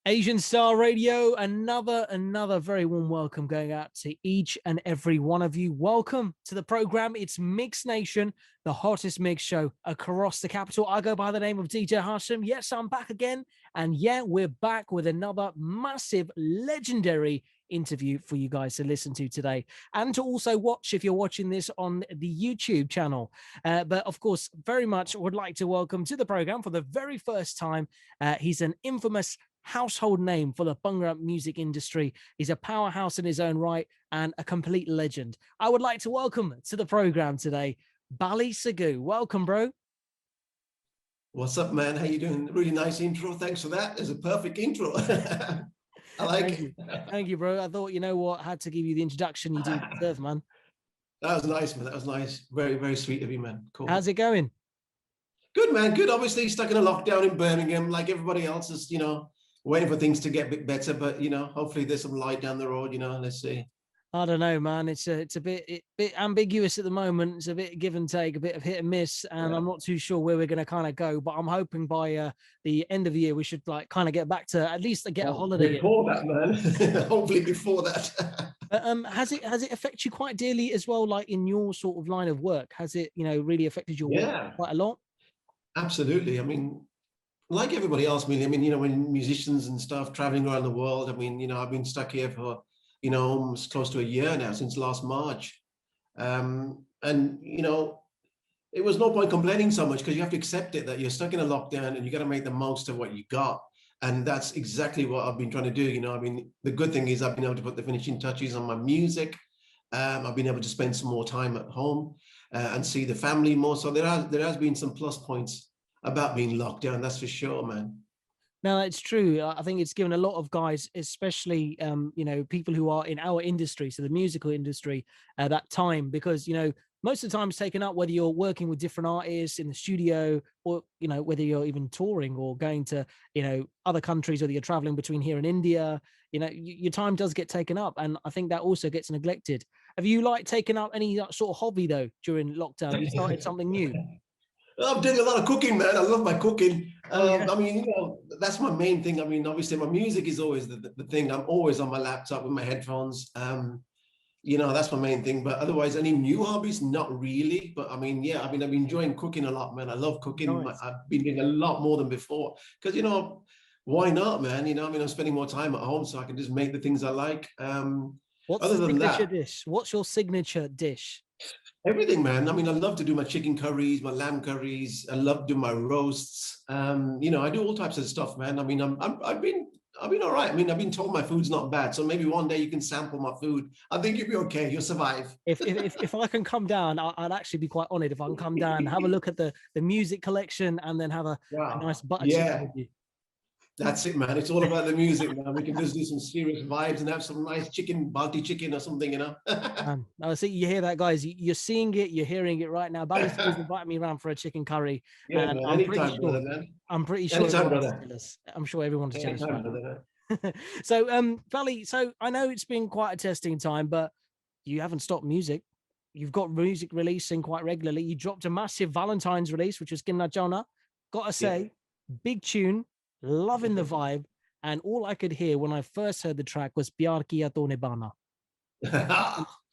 Asian Star Radio, another very warm welcome going out to each and every one of you. Welcome to the program. It's Mix Nation, the hottest mix show across the capital. I go by the name of DJ Haashim. Yes, I'm back again. And yeah, we're back with another massive, legendary interview for you guys to listen to today and to also watch if you're watching this on the YouTube channel. But of course, very much would like to welcome to the program for the very first time. He's an infamous household name for the Bhangra music industry. He's a powerhouse in his own right and a complete legend. I would like to welcome to the program today, Bally Sagoo. Welcome, bro. What's up, man? How you doing? Really nice intro. Thanks for that. It's a perfect intro. I like it. Thank you, bro. I thought, you know what, I had to give you the introduction you do deserve, man. That was nice, man. That was nice. Very, very sweet of you, man. Cool. How's it going? Good, man. Good. Obviously stuck in a lockdown in Birmingham, like everybody else is, waiting for things to get a bit better, but hopefully there's some light down the road. Let's see. I don't know, man. It's a bit ambiguous at the moment. It's a bit give and take, a bit of hit and miss, and I'm not too sure where we're going to kind of go. But I'm hoping by the end of the year we should kind of get back to at least get a holiday before that, man. Hopefully before that. Has it affected you quite dearly as well, like in your sort of line of work? Has it really affected your work quite a lot? Absolutely. I mean, like everybody else, when musicians and stuff traveling around the world, I've been stuck here for, almost close to a year now, since last March. It was no point complaining so much because you have to accept it that you're stuck in a lockdown and you got to make the most of what you got. And that's exactly what I've been trying to do. The good thing is I've been able to put the finishing touches on my music. I've been able to spend some more time at home and see the family more. So there has been some plus points about being locked down, that's for sure, man. No, it's true. I think it's given a lot of guys, especially people who are in our industry, so the musical industry, that time, because most of the time it's taken up whether you're working with different artists in the studio or whether you're even touring or going to other countries, whether you're traveling between here and India. Your time does get taken up, and I think that also gets neglected. Have you taken up any sort of hobby though during lockdown? Have you started something new? I'm doing a lot of cooking, man. I love my cooking. That's my main thing. Obviously my music is always the thing. I'm always on my laptop with my headphones. That's my main thing. But otherwise, any new hobbies? Not really. But I've been enjoying cooking a lot, man. I love cooking. Nice. I've been doing a lot more than before. Because, why not, man? I'm spending more time at home so I can just make the things I like. What's the signature dish? What's your signature dish? Everything, man. I love to do my chicken curries, my lamb curries. I love to do my roasts. I do all types of stuff, man. I've been all right. I've been told my food's not bad. So maybe one day you can sample my food. I think you'll be okay. You'll survive. If I can come down, I'd actually be quite honored if I can come down, have a look at the music collection, and then have a nice butter chicken with you. That's it, man. It's all about the music, man. We can just do some serious vibes and have some nice balti chicken or something, I see you hear that, guys. You're seeing it, you're hearing it right now. Bally's inviting me around for a chicken curry. Yeah, and man. I'm pretty sure I'm sure everyone's jealous. So, Bally, so I know it's been quite a testing time, but you haven't stopped music. You've got music releasing quite regularly. You dropped a massive Valentine's release, which was Kinna Chauna. Gotta say, big tune. Loving the vibe, and all I could hear when I first heard the track was "Pyar Kiya To Nibhana."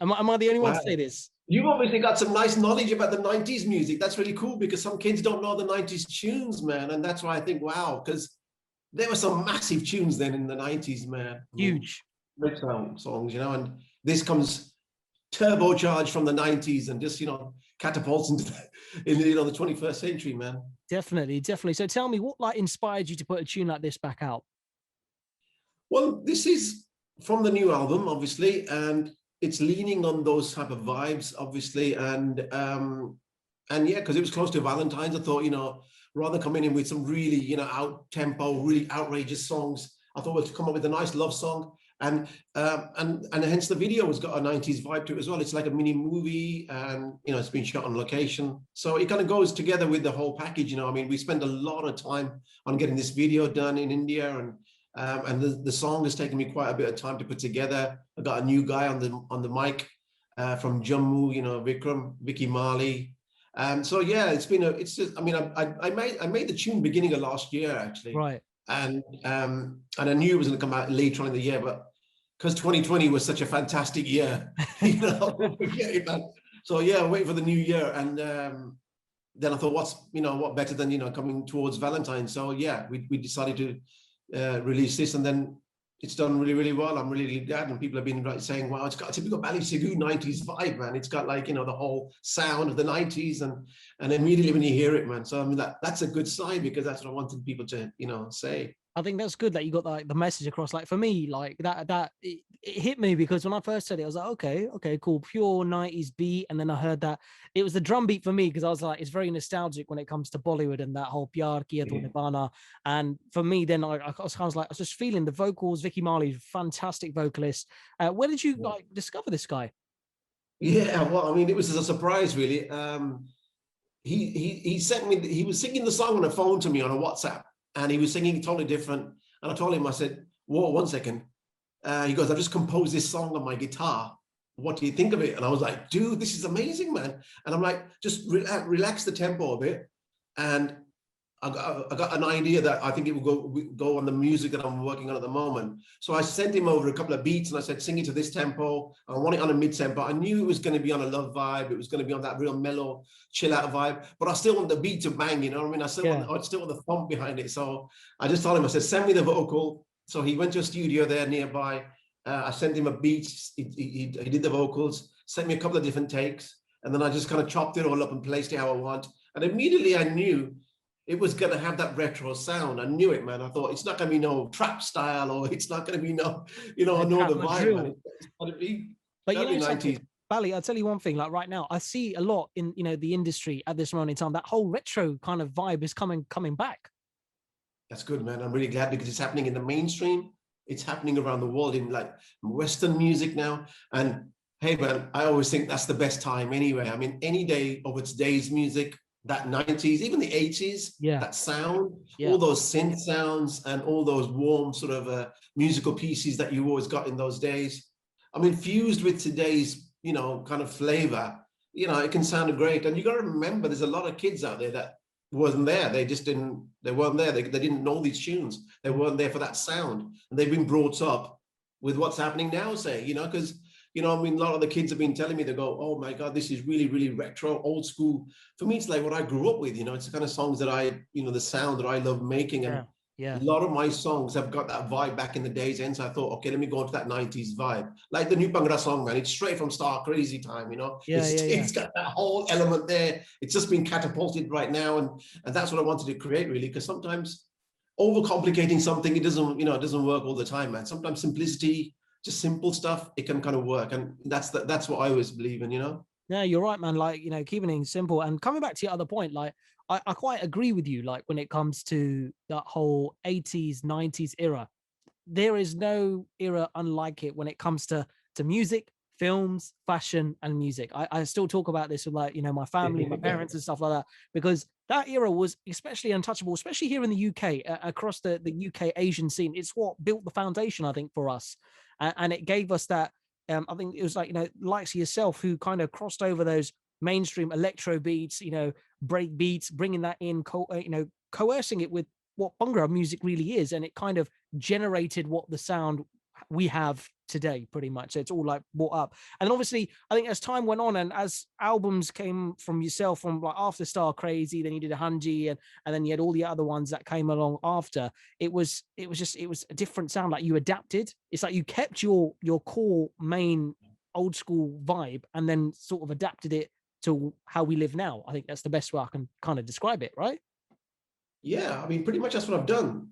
Am I the only one to say this? You've obviously got some nice knowledge about the 90s music. That's really cool because some kids don't know the 90s tunes, man, and that's why I think wow, because there were some massive tunes then in the 90s, man. Huge great songs, and this comes turbocharged from the 90s and just catapults into the 21st century, man. Definitely. So tell me, what inspired you to put a tune like this back out? Well, this is from the new album, obviously, and it's leaning on those type of vibes, obviously, and because it was close to Valentine's, I thought, rather than coming in with some really, out tempo, really outrageous songs, I thought we'd come up with a nice love song. And hence the video has got a 90s vibe to it as well. It's like a mini movie, and it's been shot on location, so it kind of goes together with the whole package. We spent a lot of time on getting this video done in India, and the song has taken me quite a bit of time to put together. I got a new guy on the mic from Jammu, Vicky Marley. So yeah, I made the tune beginning of last year, actually. Right. and I knew it was going to come out later on in the year, but because 2020 was such a fantastic year, you know, forget it, man. So yeah, wait for the new year, and then I thought, what better than coming towards Valentine's? So yeah, we decided to release this, and then it's done really, really well. I'm really, really glad, and people have been saying, "Wow, it's got a typical Bally Sagoo 90s vibe, man. It's got like the whole sound of the 90s," and immediately when you hear it, man. So I mean that's a good sign, because that's what I wanted people to say. I think that's good that you got like the message across. Like for me, like that it hit me, because when I first said it, I was like, okay, cool, pure 90s beat. And then I heard that it was the drum beat for me, because I was like, it's very nostalgic when it comes to Bollywood and that whole Pyar Kiya To Nibhana. And for me, then I was just feeling the vocals. Vicky Marley, fantastic vocalist. Where did you like discover this guy? Yeah, well, I mean, it was a surprise, really. He sent me. He was singing the song on a phone to me on a WhatsApp. And he was singing totally different. And I told him, I said, whoa, 1 second. He goes, I've just composed this song on my guitar. What do you think of it? And I was like, dude, this is amazing, man. And I'm like, just relax the tempo a bit. And I got an idea that I think it will go on the music that I'm working on at the moment. So I sent him over a couple of beats, and I said, sing it to this tempo. I want it on a mid tempo. I knew it was going to be on a love vibe. It was going to be on that real mellow, chill out vibe. But I still want the beat to bang, you know what I mean? I still want the thump behind it. So I just told him, I said, send me the vocal. So he went to a studio there nearby. I sent him a beat. He did the vocals, sent me a couple of different takes. And then I just kind of chopped it all up and placed it how I want. And immediately I knew it was going to have that retro sound. I knew it, man. I thought it's not going to be no trap style, or it's not going to be no, no the vibe, man. It's going to be, but 90s. Bally, I'll tell you one thing, like right now, I see a lot in, the industry at this moment in time, that whole retro kind of vibe is coming back. That's good, man. I'm really glad, because it's happening in the mainstream. It's happening around the world in like Western music now. And hey, man, I always think that's the best time anyway. I mean, any day of today's music, that 90s, even the 80s, that sound, all those synth sounds and all those warm sort of musical pieces that you always got in those days. I mean, fused with today's, kind of flavor, it can sound great. And you got to remember, there's a lot of kids out there that wasn't there. They weren't there. They didn't know these tunes. They weren't there for that sound. And they've been brought up with what's happening now, say, because I mean, a lot of the kids have been telling me, they go, oh my God, this is really, really retro, old school. For me, it's like what I grew up with, it's the kind of songs that I, the sound that I love making. And a lot of my songs have got that vibe back in the days. And so I thought, okay, let me go into that 90s vibe. Like the new Bhangra song, man, it's straight from Star Crazy time, It's got that whole element there. It's just been catapulted right now. And that's what I wanted to create, really, because sometimes overcomplicating something, it doesn't work all the time, man. Sometimes simplicity, just simple stuff, it can kind of work. And that's what I always believe in, Yeah, you're right, man. Like, keeping it simple. And coming back to your other point, like, I quite agree with you. Like, when it comes to that whole 80s, 90s era, there is no era unlike it when it comes to music, films, fashion, and music. I still talk about this with, like, my family, my parents and stuff like that, because that era was especially untouchable, especially here in the UK, across the UK Asian scene. It's what built the foundation, I think, for us. And it gave us that, I think it was like, likes of yourself, who kind of crossed over those mainstream electro beats, break beats, bringing that in, coercing it with what Bhangra music really is. And it kind of generated what the sound we have today, pretty much. So it's all like brought up. And obviously, I think as time went on and as albums came from yourself, from like after Star Crazy, then you did a Hanji, and then you had all the other ones that came along after. It was a different sound. Like, you adapted. It's like you kept your core main old school vibe and then sort of adapted it to how we live now. I think that's the best way I can kind of describe it, right? Yeah, I mean, pretty much that's what I've done.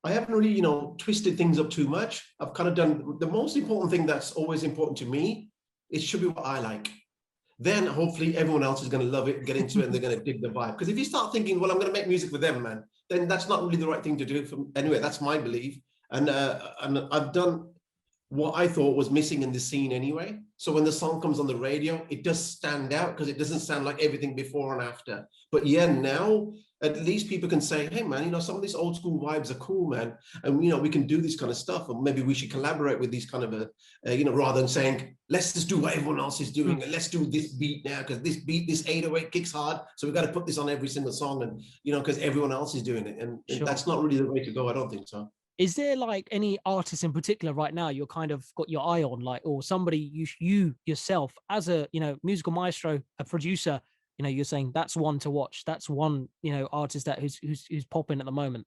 I haven't really, twisted things up too much. I've kind of done the most important thing that's always important to me. It should be what I like. Then hopefully everyone else is going to love it, get into it, and they're going to dig the vibe. Because if you start thinking, well, I'm going to make music for them, man, then that's not really the right thing to do. Anyway, that's my belief. And I've done what I thought was missing in the scene anyway. So when the song comes on the radio, it does stand out because it doesn't sound like everything before and after. But yeah, now at least people can say, hey man, you know, some of these old school vibes are cool, man. And, you know, we can do this kind of stuff. And maybe we should collaborate with these kind of, you know, rather than saying, let's just do what everyone else is doing. And let's do this beat now, because this beat, this 808 kicks hard. So we've got to put this on every single song. And, you know, because everyone else is doing it. And that's not really the way to go. I don't think so. Is there like any artist in particular right now you're kind of got your eye on, like, or somebody you yourself as a, you know, musical maestro, a producer, you know, you're saying that's one to watch, that's one, you know, artist that who's popping at the moment?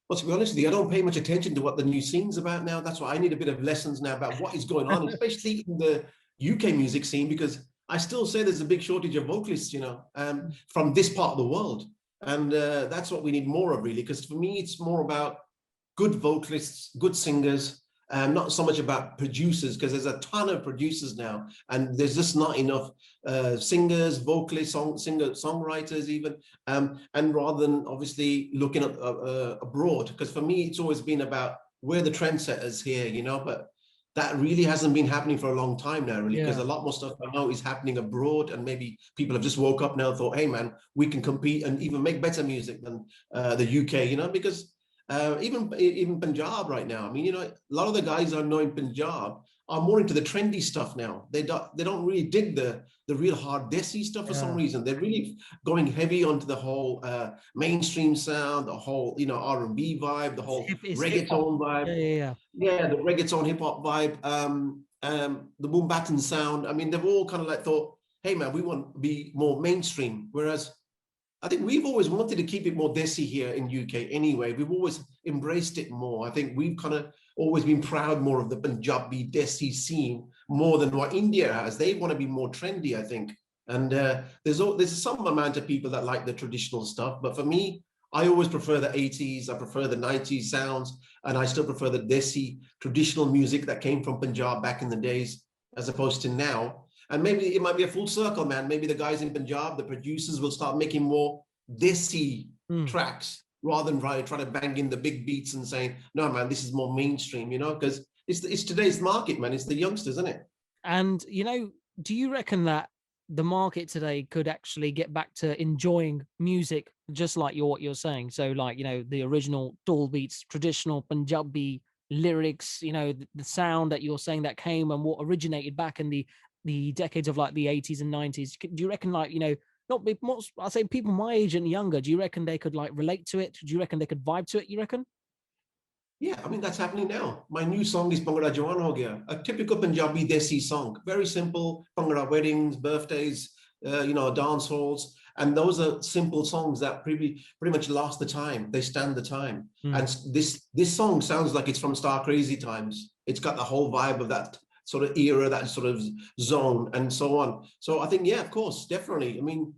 Well, to be honest with you, I don't pay much attention to what the new scene's about now. That's why I need a bit of lessons now about what is going on, especially in the UK music scene, because I still say there's a big shortage of vocalists, you know, from this part of the world. And that's what we need more of, really, because for me, it's more about good vocalists, good singers, not so much about producers, because there's a ton of producers now, and there's just not enough singers, vocalists, songwriters even, and rather than obviously looking at abroad, because for me, it's always been about we're the trendsetters here, you know, but that really hasn't been happening for a long time now, really, because a lot more stuff I know is happening abroad, and maybe people have just woke up now and thought, hey man, we can compete and even make better music than the UK, you know, because even Punjab right now, I mean, you know, a lot of the guys I know in Punjab are more into the trendy stuff now. They don't really dig the real hard Desi stuff for some reason. They're really going heavy onto the whole mainstream sound, the whole, you know, R&B vibe, the whole reggaeton vibe. Yeah, the reggaeton hip hop vibe, the boom baton sound. I mean, they've all kind of like thought, hey man, we want to be more mainstream. Whereas I think we've always wanted to keep it more Desi here in UK anyway. We've always embraced it more. I think we've kind of always been proud more of the Punjabi Desi scene more than what India has. They want to be more trendy, I think. And there's some amount of people that like the traditional stuff. But for me, I always prefer the 80s. I prefer the 90s sounds. And I still prefer the Desi traditional music that came from Punjab back in the days, as opposed to now. And maybe it might be a full circle, man. Maybe the guys in Punjab, the producers, will start making more Desi tracks rather than trying to bang in the big beats and saying, no, man, this is more mainstream, you know, because it's today's market, man. It's the youngsters, isn't it? And, you know, do you reckon that the market today could actually get back to enjoying music just like what you're saying? So like, you know, the original Dol beats, traditional Punjabi lyrics, you know, the sound that you're saying that came and what originated back in the decades of like the 80s and 90s. Do you reckon, like, you know, not more, I'll say people my age and younger, do you reckon they could like relate to it? Do you reckon they could vibe to it, you reckon? Yeah, I mean, that's happening now. My new song is Bhangra Jawan Hogaya, a typical Punjabi Desi song. Very simple, Bhangra weddings, birthdays, you know, dance halls. And those are simple songs that pretty much last the time. They stand the time. And this song sounds like it's from Star Crazy times. It's got the whole vibe of that sort of era, that sort of zone, and so on. So I think, yeah, of course, definitely. I mean,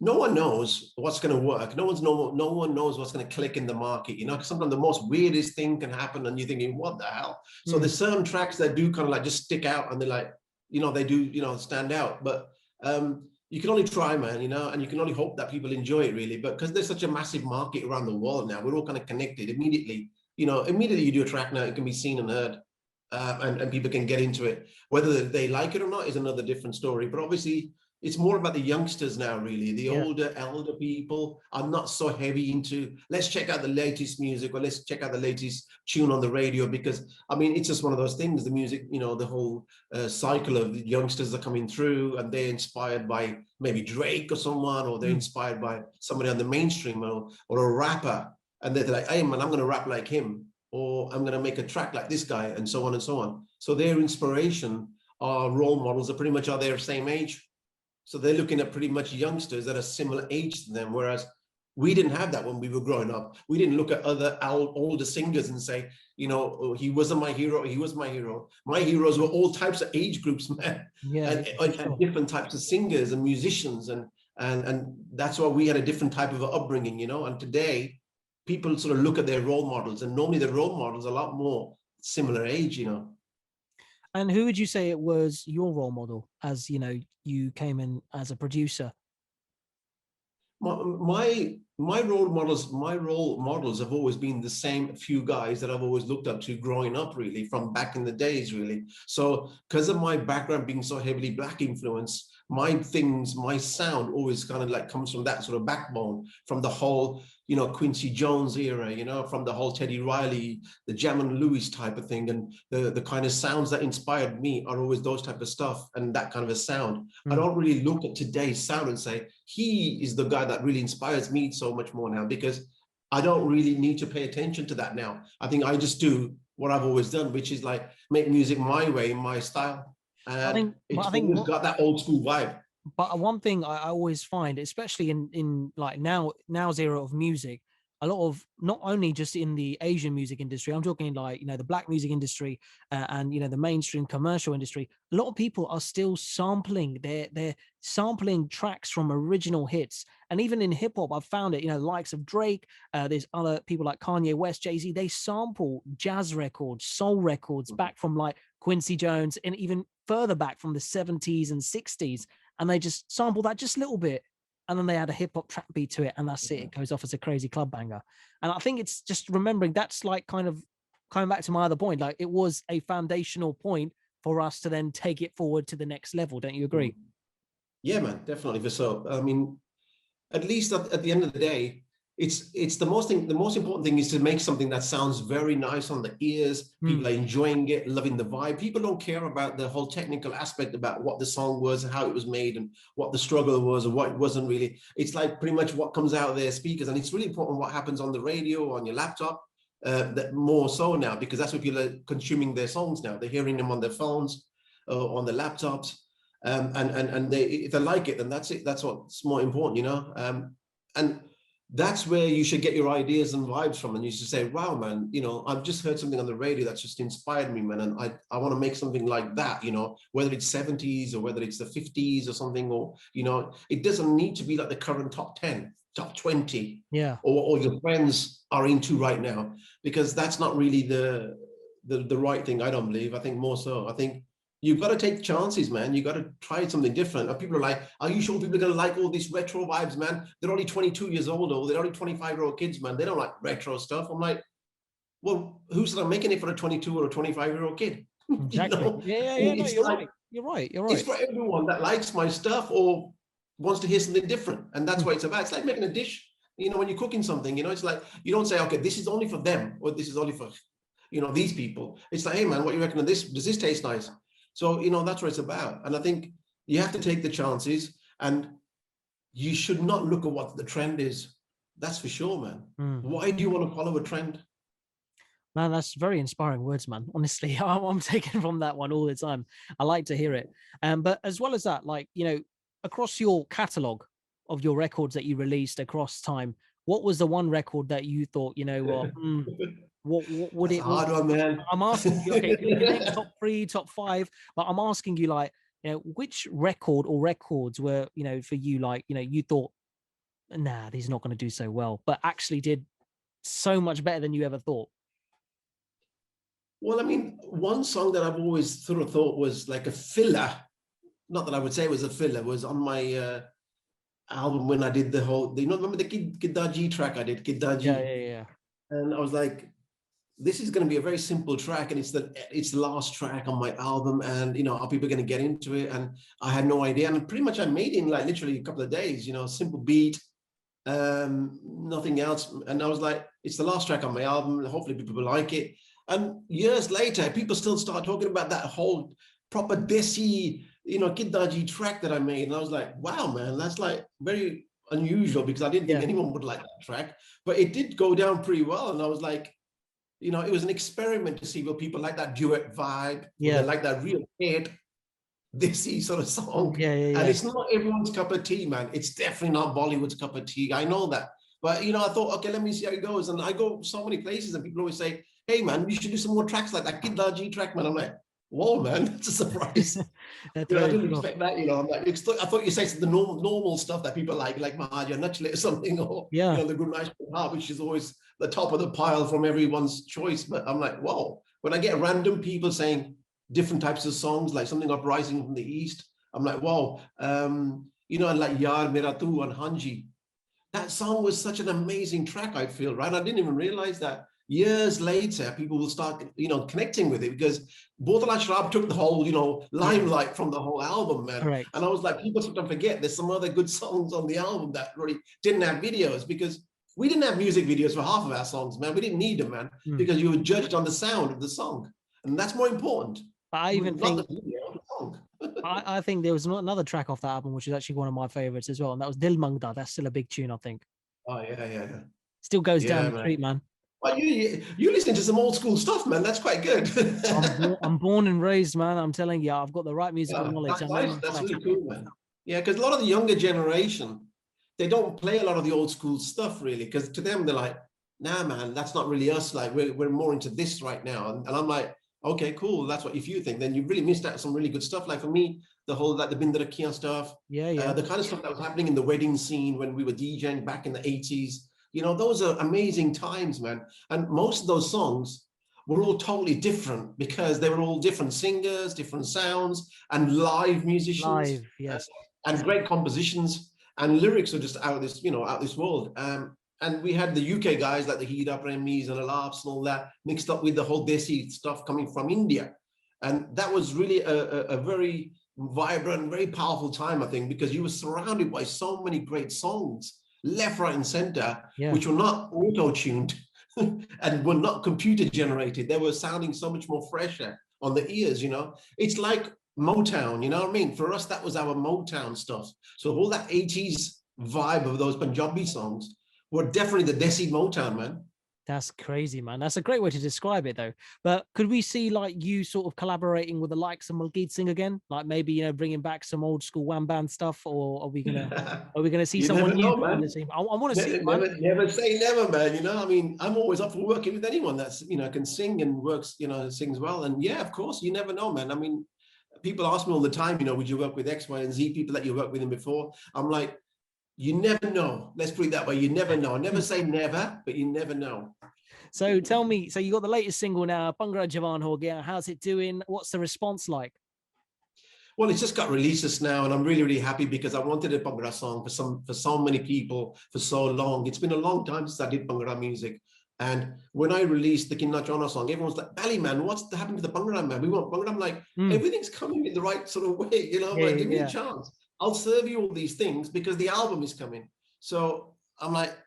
no one knows what's going to work. No one knows what's going to click in the market. You know, because sometimes the most weirdest thing can happen, and you're thinking, what the hell? So there's certain tracks that do kind of like just stick out, and they're like, you know, they do, you know, stand out. But you can only try, man, you know, and you can only hope that people enjoy it, really. But because there's such a massive market around the world now, we're all kind of connected immediately. You know, immediately you do a track now, it can be seen and heard. And people can get into it. Whether they like it or not is another different story. But obviously, it's more about the youngsters now, really. The older, elder people are not so heavy into, let's check out the latest music or let's check out the latest tune on the radio, because, I mean, it's just one of those things, the music, you know, the whole cycle of the youngsters are coming through and they're inspired by maybe Drake or someone, or they're inspired by somebody on the mainstream or a rapper. And they're like, hey, man, I'm going to rap like him, or I'm going to make a track like this guy, and so on and so on. So their inspiration, our role models are pretty much are their same age. So they're looking at pretty much youngsters that are similar age to them, whereas we didn't have that when we were growing up. We didn't look at other older singers and say, you know, oh, he wasn't my hero, he was my hero. My heroes were all types of age groups, man, and different types of singers and musicians, and that's why we had a different type of upbringing, you know. And today, people sort of look at their role models, and normally the role models are a lot more similar age, you know. And who would you say it was your role model, as you know, you came in as a producer? My role models have always been the same few guys that I've always looked up to growing up, really, from back in the days, really. So because of my background being so heavily Black influence, my sound always kind of like comes from that sort of backbone, from the whole, Quincy Jones era, from the whole Teddy Riley, the Jam and Lewis type of thing. And the kind of sounds that inspired me are always those type of stuff and that kind of a sound. I don't really look at today's sound and say, he is the guy that really inspires me so much more now, because I don't really need to pay attention to that now. I think I just do what I've always done, which is like make music my way, in my style. And it's always got that old school vibe. But one thing I always find, especially in like now's era of music, a lot of, not only just in the Asian music industry, I'm talking like, the black music industry and, the mainstream commercial industry, a lot of people are still sampling, they're sampling tracks from original hits. And even in hip hop, I've found it, likes of Drake, there's other people like Kanye West, Jay-Z, they sample jazz records, soul records back from like Quincy Jones and even further back from the 70s and 60s. And they just sample that just a little bit. And then they add a hip hop track beat to it. And that's it. It goes off as a crazy club banger. And I think it's just remembering that's like kind of coming back to my other point. Like it was a foundational point for us to then take it forward to the next level. Don't you agree? Yeah, man, definitely. For so, I mean, at least at the end of the day, it's the most important thing is to make something that sounds very nice on the ears. People are enjoying it, loving the vibe. People don't care about the whole technical aspect about what the song was and how it was made and what the struggle was or what it wasn't really. It's like pretty much what comes out of their speakers. And it's really important what happens on the radio or on your laptop, that more so now, because that's what people are consuming their songs now. They're hearing them on their phones, on their laptops. And they, if they like it, then that's it. That's what's more important, and that's where you should get your ideas and vibes from. And you should say, wow, man, I've just heard something on the radio that's just inspired me, man. And I want to make something like that, whether it's 70s or whether it's the 50s or something, or, it doesn't need to be like the current top 10, top 20, or your friends are into right now, because that's not really the right thing. I don't believe. I think more so. I think you've got to take chances, man. You got to try something different. People are like, are you sure people are going to like all these retro vibes, man? They're only 22 years old, or they're only 25-year-old kids, man. They don't like retro stuff. I'm like, well, who said I'm making it for a 22 or a 25-year-old kid? Exactly. No, you're right. You're right. It's for everyone that likes my stuff or wants to hear something different. And that's what it's about. It's like making a dish. When you're cooking something, it's like, you don't say, okay, this is only for them, or this is only for, these people. It's like, hey, man, what you reckon of this? Does this taste nice? So, that's what it's about. And I think you have to take the chances, and you should not look at what the trend is. That's for sure, man. Why do you want to follow a trend? Man, that's very inspiring words, man. Honestly, I'm taking from that one all the time. I like to hear it. But as well as that, like, across your catalog of your records that you released across time, what was the one record that you thought, what would it? Hard one, man. I'm asking you, okay, you can name top 3, top 5, but I'm asking you, like, which record or records were, for you, like, you thought, nah, these are not going to do so well, but actually did so much better than you ever thought. Well, I mean, one song that I've always sort of thought was like a filler, not that I would say it was a filler, was on my album when I did the whole, remember the Kiddaji track I did, Kiddaji? Yeah. And I was like, this is going to be a very simple track, and it's the last track on my album, and are people going to get into it? And I had no idea, and pretty much I made it in like literally a couple of days, simple beat, nothing else. And I was like, it's the last track on my album, hopefully people will like it. And years later, people still start talking about that whole proper Desi, Kiddaji track that I made. And I was like, wow, man, that's like very unusual, because I didn't think anyone would like that track, but it did go down pretty well. And I was like, it was an experiment to see whether people like that duet vibe, they like that real hit, Desi sort of song. And it's not everyone's cup of tea, man. It's definitely not Bollywood's cup of tea. I know that. But, I thought, okay, let me see how it goes. And I go so many places and people always say, hey, man, you should do some more tracks like that Kiddaji track, man. I'm like, whoa, man, that's a surprise. I didn't expect that, I'm like, I thought you say the normal stuff that people like Mahaja Nachle or something, or the Good Night Heart, which is always the top of the pile from everyone's choice. But I'm like, whoa, when I get random people saying different types of songs, like something uprising from the East, I'm like, whoa, and like Yaar Mera Tu and Hanji, that song was such an amazing track, I feel, right? I didn't even realize that years later, people will start, connecting with it because Botala Shrab took the whole, limelight from the whole album, man. Correct. And I was like, people sometimes forget there's some other good songs on the album that really didn't have videos because we didn't have music videos for half of our songs, man. We didn't need them, man, because you were judged on the sound of the song. And that's more important. I even think, the video, the song. I think there was another track off that album, which is actually one of my favorites as well. And that was Dil Mangda. That's still a big tune, I think. Oh, yeah. Still goes down the street, man. Well, you're listening to some old school stuff, man. That's quite good. I'm born and raised, man. I'm telling you, I've got the right musical knowledge. That's nice. That's really cool, man. Yeah, because a lot of the younger generation, they don't play a lot of the old school stuff, really, because to them, they're like, nah, man, that's not really us. Like, we're more into this right now. And I'm like, okay, cool. That's what, if you think, then you really missed out some really good stuff. Like for me, the whole, like the Bindra Kia stuff. Yeah. The kind of stuff that was happening in the wedding scene when we were DJing back in the 80s. Those are amazing times, man. And most of those songs were all totally different because they were all different singers, different sounds, and live musicians. Live, yes. And great compositions. And lyrics are just out of this, out this world. And we had the UK guys like the Hida Premis and the Laughs and all that mixed up with the whole Desi stuff coming from India. And that was really a very vibrant, very powerful time, I think, because you were surrounded by so many great songs, left, right, and center, which were not auto-tuned and were not computer generated. They were sounding so much more fresher on the ears, It's like Motown, you know what I mean? For us, that was our Motown stuff. So all that 80s vibe of those Punjabi songs were definitely the Desi Motown, man. That's crazy, man. That's a great way to describe it, though. But could we see like you sort of collaborating with the likes of Maljeet Singh again? Like maybe bringing back some old school wham band stuff, or are we gonna see someone new on the team? I want to see. Never say never, man. I mean, I'm always up for working with anyone that's can sing and works, sings well. And yeah, of course, you never know, man. I mean, people ask me all the time, would you work with X, Y, and Z people that you worked with them before? I'm like, you never know. Let's put it that way. You never know. I never say never, but you never know. So tell me, so you got the latest single now, Bhangra Jawan Hogaya. How's it doing? What's the response like? Well, it's just got releases now, and I'm really, really happy because I wanted a Bhangra song for so many people for so long. It's been a long time since I did Bhangra music. And when I released the Kinna Chauna song, everyone's like, Bally, man, what's happened to the Bhangra, man? We want Bhangra. I'm like, everything's coming in the right sort of way, give me a chance. I'll serve you all these things because the album is coming. So I'm like,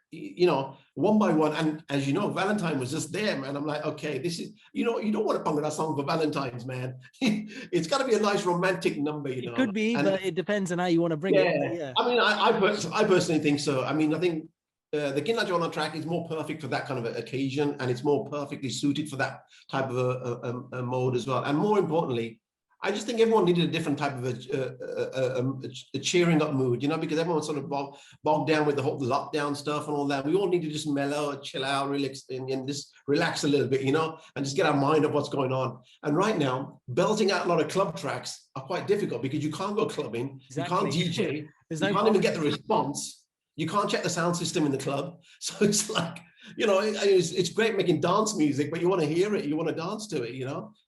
one by one. And as you know, Valentine was just there, man. I'm like, okay, this is, you don't want a Bhangra song for Valentine's, man. It's got to be a nice romantic number, It could be, but it depends on how you want to bring it. Yeah. I mean, I personally think so. I mean, I think the Kinna Chauna track is more perfect for that kind of occasion, and it's more perfectly suited for that type of a mode as well. And more importantly, I just think everyone needed a different type of a cheering up mood, because everyone's sort of bogged down with the whole lockdown stuff and all that. We all need to just mellow, chill out, relax, and just relax a little bit, and just get our mind up what's going on. And right now, belting out a lot of club tracks are quite difficult because you can't go clubbing, You can't DJ, you can't even get the response, you can't check the sound system in the club. So it's like, it's great making dance music, but you want to hear it, you want to dance to it,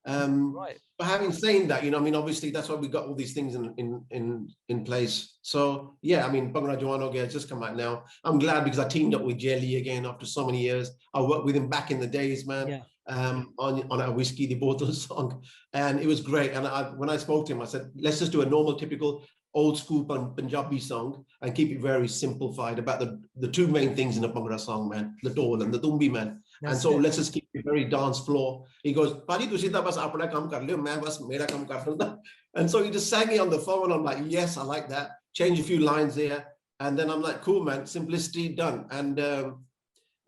Right. But having said that, I mean, obviously that's why we got all these things in place. So yeah, I mean, Bhangra Jawan Hogaya has just come out now. I'm glad because I teamed up with Jelly again after so many years. I worked with him back in the days, man. On our Whiskey the Bottle song, and it was great. And when I spoke to him, I said, let's just do a normal, typical old school Punjabi song and keep it very simplified about the two main things in a Bhangra song, man, the dole and the tumbi, man. And so let's just keep it very dance floor. He goes, Paji, tusi ta bas apna kaam kar liyo, main bas mera kaam kar lunda. And so he just sang it on the phone. I'm like, yes, I like that. Change a few lines there. And then I'm like, cool, man, simplicity done. And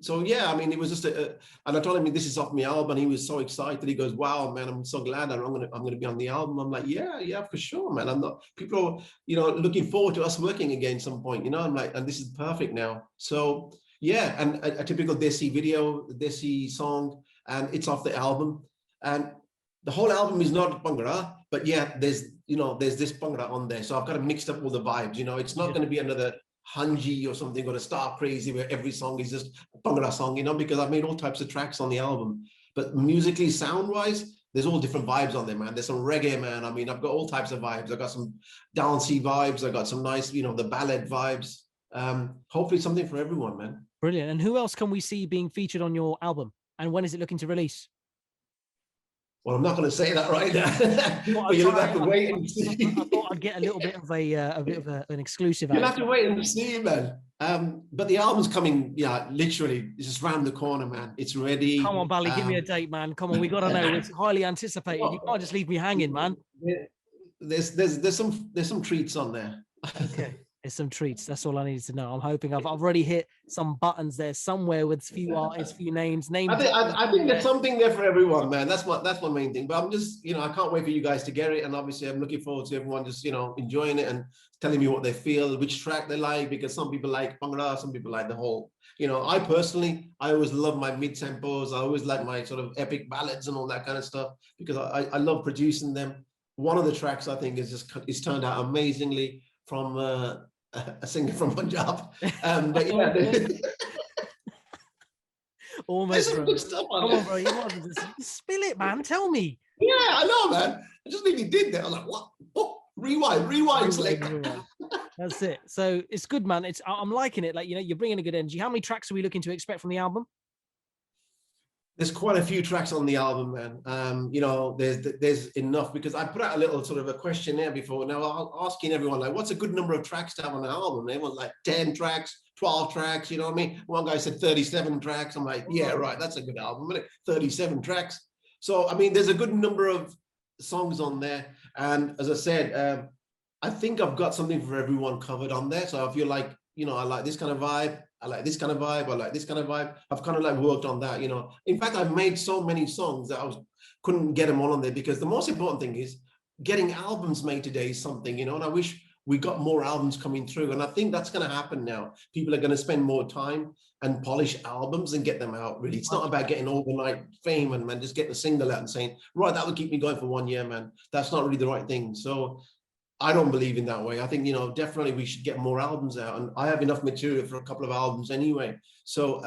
so yeah, I mean, it was just and I told him this is off my album, and he was so excited. He goes, "Wow, man, I'm so glad I'm gonna be on the album." I'm like, "Yeah, for sure, man." People are, looking forward to us working again some point. I'm like, and this is perfect now. So yeah, and a typical Desi video, Desi song, and it's off the album, and the whole album is not Bhangra, but yeah, there's this Bhangra on there. So I've kind of mixed up all the vibes. It's not going to be another Hanji or something, or a Star Crazy where every song is just a Bhangra song, because I've made all types of tracks on the album. But musically, sound-wise, there's all different vibes on there, man. There's some reggae, man. I mean, I've got all types of vibes. I've got some dancey vibes. I've got some nice, the ballad vibes. Hopefully something for everyone, man. Brilliant. And who else can we see being featured on your album? And when is it looking to release? Well, I'm not going to say that right now, but you'll have to wait and see. I thought I'd get a little bit of an exclusive. You'll have to wait and see, man. But the album's coming, yeah, literally, it's just round the corner, man. It's ready. Come on, Bally, give me a date, man. Come on, we got to know. It's highly anticipated. You can't just leave me hanging, man. There's some treats on there. Okay. There's some treats. That's all I needed to know. I'm hoping I've already hit some buttons there somewhere with a few artists, few names. I think there's something there for everyone, man. That's my main thing. But I'm just, I can't wait for you guys to get it. And obviously, I'm looking forward to everyone just, enjoying it and telling me what they feel, which track they like, because some people like Bhangra, some people like the whole. I personally, I always love my mid tempos. I always like my sort of epic ballads and all that kind of stuff because I love producing them. One of the tracks I think is turned out amazingly from a singer from Punjab. But yeah, almost. There's some good stuff on Come on, bro. You might as well just spill it, man. Tell me. Yeah, I know, man. I just nearly did that. I was like, what? Oh, rewind. That's it. So it's good, man. I'm liking it. Like, you're bringing a good energy. How many tracks are we looking to expect from the album? There's quite a few tracks on the album, man. There's enough because I put out a little sort of a questionnaire before. Now I'm asking everyone, like, what's a good number of tracks to have on an album? And everyone's like 10 tracks, 12 tracks, you know what I mean? One guy said 37 tracks. I'm like, yeah, right, that's a good album, isn't it? 37 tracks. So, I mean, there's a good number of songs on there. And as I said, I think I've got something for everyone covered on there. So I feel like, I like this kind of vibe. I like this kind of vibe. I like this kind of vibe. I've kind of like worked on that, In fact, I've made so many songs that couldn't get them all on there because the most important thing is getting albums made today is something, and I wish we got more albums coming through. And I think that's going to happen now. People are going to spend more time and polish albums and get them out, really. It's not about getting overnight fame and, man, just getting a single out and saying, right, that will keep me going for 1 year, man. That's not really the right thing. So I don't believe in that way. I think, definitely we should get more albums out. And I have enough material for a couple of albums anyway. So,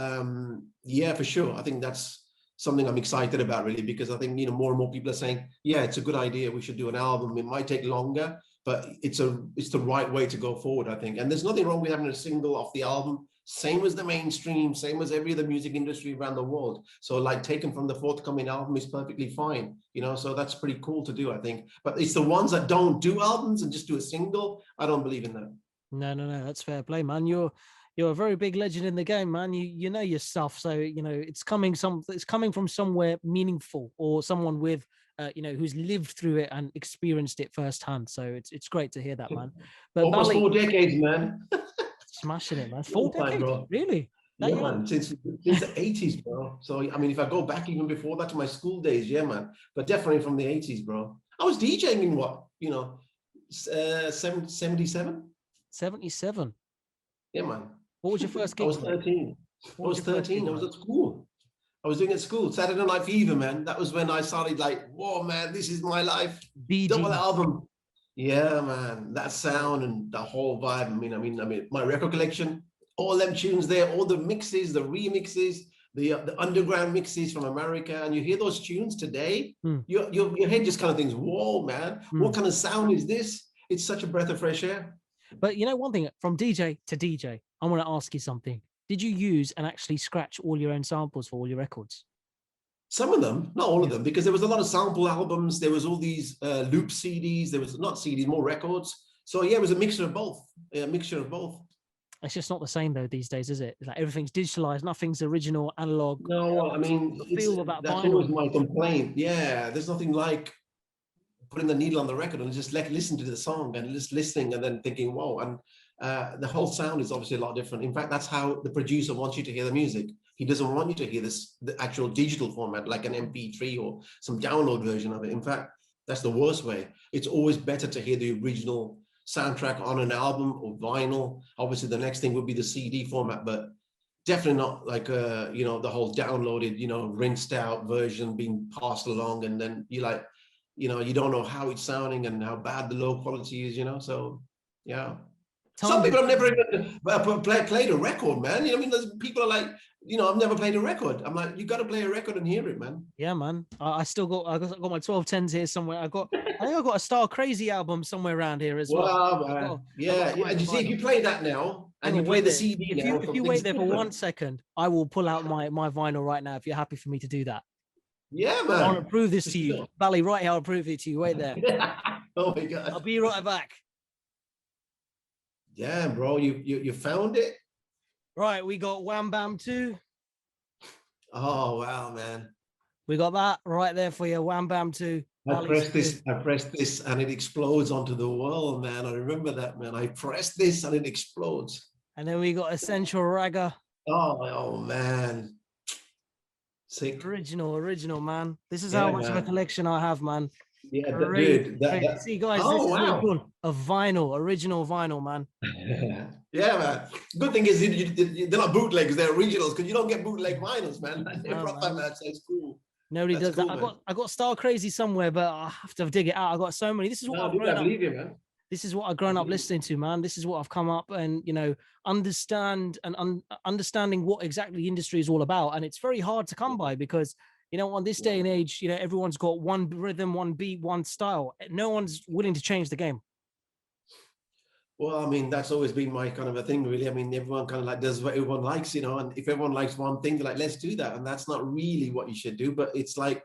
yeah, for sure. I think that's something I'm excited about, really, because I think, more and more people are saying, yeah, it's a good idea. We should do an album. It might take longer, but it's the right way to go forward, I think. And there's nothing wrong with having a single off the album, same as the mainstream, same as every other music industry around the world. So like taken from the forthcoming album is perfectly fine, so that's pretty cool to do, I think. But it's the ones that don't do albums and just do a single, I don't believe in that. No, that's fair play, man. You're a very big legend in the game, man. You know your stuff, so it's coming from somewhere meaningful or someone with who's lived through it and experienced it firsthand. So it's great to hear that, man. But almost 4 decades, man. Smashing it, man. 4 decades, bro. Really? Yeah, man, since the 80s, bro. So, I mean, if I go back even before that to my school days, yeah, man. But definitely from the 80s, bro. I was DJing in what, 77? 77? Yeah, man. What was your first gig? I was 13. I was 13. I was at school. I was doing it at school. Saturday Night Fever, man. That was when I started like, whoa, man, this is my life. Double album. Yeah, man, that sound and the whole vibe. I mean, my record collection, all them tunes there, all the mixes, the remixes, the underground mixes from America, and you hear those tunes today, your head just kind of thinks, whoa, man, what kind of sound is this? It's such a breath of fresh air. But one thing, from DJ to DJ, I want to ask you something. Did you use and actually scratch all your own samples for all your records? Some of them, not all of them, because there was a lot of sample albums. There was all these loop CDs. There was not CDs, more records. So yeah, it was a mixture of both. It's just not the same though these days, is it? Like everything's digitalized, nothing's original, analog. No, I mean, that's always my complaint. Yeah, there's nothing like putting the needle on the record and just listen to the song and just listening and then thinking, whoa. And the whole sound is obviously a lot different. In fact, that's how the producer wants you to hear the music. He doesn't want you to hear the actual digital format, like an MP3 or some download version of it. In fact, that's the worst way. It's always better to hear the original soundtrack on an album or vinyl. Obviously, the next thing would be the CD format, but definitely not like, the whole downloaded, rinsed out version being passed along. And then you don't know how it's sounding and how bad the low quality is, so yeah. Some people have never even played a record, man. You know, I mean, there's people are like, you know, I've never played a record. I'm like, you got to play a record and hear it, man. Yeah, man. I got my 1210s here somewhere. I think I got a Star Crazy album somewhere around here as well. Wow, man. Yeah. You see, if you play that now and you play the CD now, if you wait there for 1 second, I will pull out my vinyl right now if you're happy for me to do that. Yeah, man. I want to prove this to you. Bally, right here, I'll prove it to you. Wait there. Oh my God. I'll be right back. Yeah, bro, you found it? Right, we got Wham Bam 2. Oh, wow, man. We got that right there for you, Wham Bam 2. I pressed this and it explodes onto the wall, man. I remember that, man. I pressed this and it explodes. And then we got Essential Ragga. Oh man. Sick. Original, man. This is how much of a collection I have, man. Yeah, dude. See, guys, this is really cool. A vinyl, original vinyl, man. Yeah, man. Good thing is they're not bootlegs; they're originals because you don't get bootleg vinyls, man. They're proper, man. So it's cool. Nobody does that. I got Star Crazy somewhere, but I have to dig it out. I got so many. This is what I've grown up. Man. This is what I've grown up listening to, man. This is what I've come up and understanding what exactly the industry is all about. And it's very hard to come by because on this day and age, everyone's got one rhythm, one beat, one style. No one's willing to change the game. Well, I mean, that's always been my kind of a thing, really. I mean, everyone kind of like does what everyone likes, and if everyone likes one thing, they're like, let's do that. And that's not really what you should do. But it's like,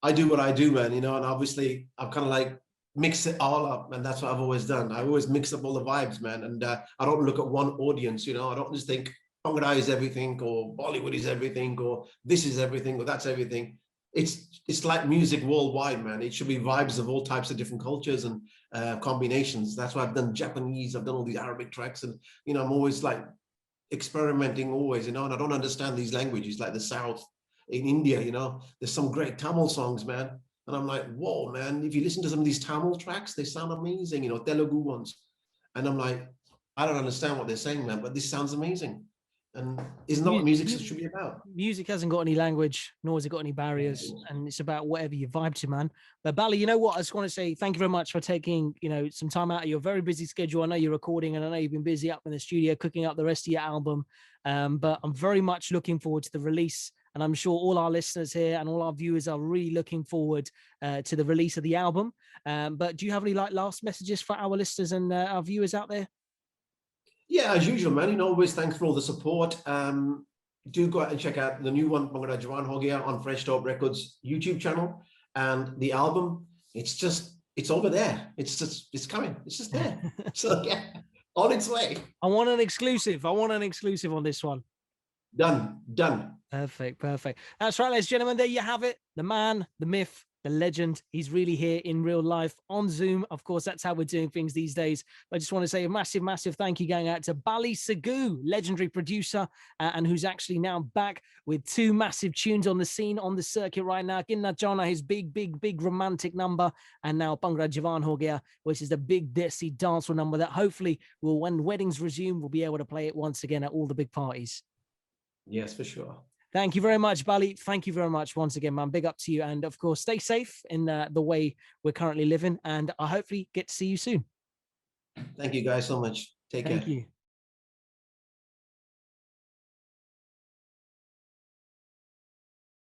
I do what I do, man, and obviously I've kind of like mix it all up. And that's what I've always done. I always mix up all the vibes, man. And I don't look at one audience, I don't just think Bhangra is everything or Bollywood is everything or this is everything or that's everything. It's like music worldwide, man. It should be vibes of all types of different cultures and combinations. That's why I've done Japanese, I've done all these Arabic tracks, and I'm always like experimenting always, and I don't understand these languages like the South in India, there's some great Tamil songs, man. And I'm like, whoa, man, if you listen to some of these Tamil tracks, they sound amazing, Telugu ones. And I'm like, I don't understand what they're saying, man, but this sounds amazing. And isn't that what music should be about? Music hasn't got any language, nor has it got any barriers, and it's about whatever you vibe to, man. But Bally, you know what? I just want to say thank you very much for taking, some time out of your very busy schedule. I know you're recording, and I know you've been busy up in the studio cooking up the rest of your album. But I'm very much looking forward to the release, and I'm sure all our listeners here and all our viewers are really looking forward to the release of the album. But do you have any last messages for our listeners and our viewers out there? Yeah, as usual, man. Always thanks for all the support. Do go out and check out the new one, Bhangra Jawan Hogaya, on Fresh Dope Records YouTube channel, and the album. It's over there. It's coming. It's just there. So yeah, on its way. I want an exclusive on this one. Done. Perfect. That's right, ladies and gentlemen. There you have it. The man, the myth, the legend. He's really here in real life on Zoom. Of course, that's how we're doing things these days. I just want to say a massive thank you going out to Bally Sagoo, legendary producer, and who's actually now back with 2 massive tunes on the scene, on the circuit right now. Kinna Chauna, his big romantic number, and now Bhangra Jawan Hogaya, which is the big Desi dancehall number that hopefully will, when weddings resume, we'll be able to play it once again at all the big parties. Yes, for sure. Thank you very much, Bally. Thank you very much once again, man. Big up to you. And of course, stay safe in the way we're currently living. And I hopefully get to see you soon. Thank you guys so much. Take care. Thank you.